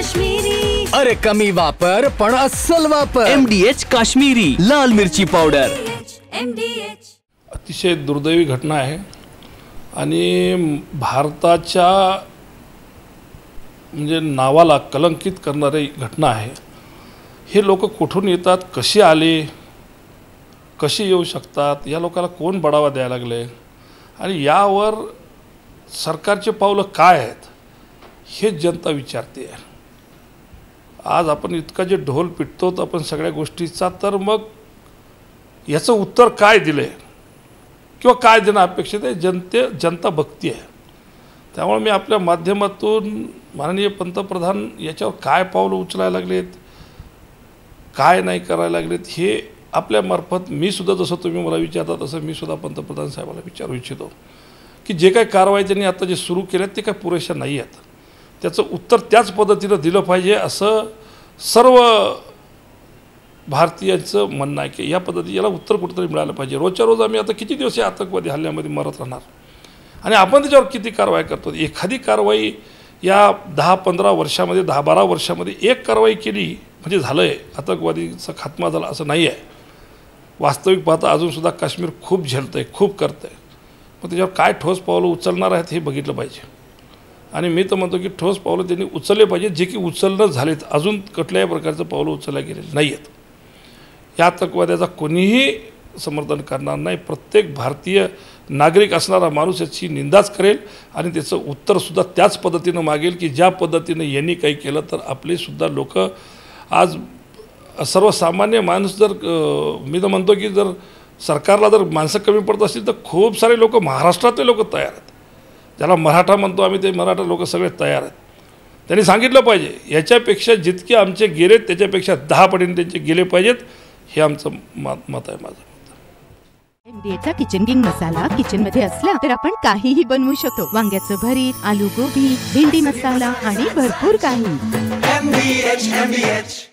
काश्मीरी. अरे कमी वापर पण अस्सल वापर. MDH काश्मीरी लाल मिरची पावडर. MDH. अतिशय दुर्दैवी घटना आहे आणि भारताच्या म्हणजे नावाला कलंकित करणारी घटना आहे. हे लोक कुठून येतात, कसे आले, कसे येऊ शकतात, या लोकांना कोण बढावा द्यायला लागले आणि यावर सरकारचे पावलं काय आहेत हे जनता विचारते. आज आपण इतका जे ढोल पिटतो आपण सगळ्या गोष्टीचा, तर मग याचं उत्तर काय दिलं किंवा काय देणं अपेक्षित आहे जनता बघती आहे. त्यामुळे मी आपल्या माध्यमातून माननीय पंतप्रधान याच्यावर काय पावलं उचलायला लागलेत, काय नाही करायला लागलेत, हे आपल्यामार्फत मी सुद्धा, जसं तुम्ही मला विचारता तसं मी सुद्धा पंतप्रधान साहेबांना विचारू इच्छितो की जे काही कारवाई त्यांनी आता जे सुरू केल्यात ते काय पुरेशा नाही आहेत. त्याचं उत्तर त्याच पद्धतीनं दिलं पाहिजे असं सर्व भारतीयांचं म्हणणं आहे की या पद्धती याला उत्तर कुठंतरी मिळालं पाहिजे. रोजच्या रोज आम्ही आता किती दिवस या आतंकवादी हल्ल्यामध्ये मरत राहणार आणि आपण त्याच्यावर किती कारवाई करतो. एखादी कारवाई या 10-15 वर्षामध्ये 10-12 वर्षामध्ये एक कारवाई केली म्हणजे झालं आहे, आतंकवादीचा खात्मा झाला असं नाही आहे. वास्तविक पाहता अजूनसुद्धा काश्मीर खूप झेलतं आहे, खूप करतं आहे. मग त्याच्यावर काय ठोस पावलं उचलणार आहेत हे बघितलं पाहिजे. आणि मी तर म्हणतो की ठोस पावलं त्यांनी उचलले पाहिजे, जे की उचलणं झालेत. अजून कुठल्याही प्रकारचं पावलं उचलल्या गेलेली नाही आहेत. या आतंकवाद्याचा कोणीही समर्थन करणार नाही. प्रत्येक भारतीय नागरिक असणारा माणूस याची निंदाच करेल आणि त्याचं उत्तरसुद्धा त्याच पद्धतीनं मागेल की ज्या पद्धतीनं यांनी काही केलं तर आपलेसुद्धा लोक आज सर्वसामान्य माणूस जर मी तर म्हणतो की जर सरकारला जर माणसं कमी पडत असतील तर खूप सारे लोक महाराष्ट्रातले लोक तयार आहेत. ज्याला मराठा म्हणतो आम्ही, ते मराठा लोक सगळे तयार आहेत. त्यांनी सांगितलं पाहिजे याच्यापेक्षा जितके आमचे गेलेत त्याच्यापेक्षा 10 पटीने त्यांचे गेले पाहिजेत. हे आमचं मत आहे. माझं MDHचा किचन किंग मसाला किचन मध्ये असला तर आपण काहीही बनवू शकतो. वांग्याचं भरीत, आलू गोबी, भेंडी मसाला आणि भरपूर काही. MDH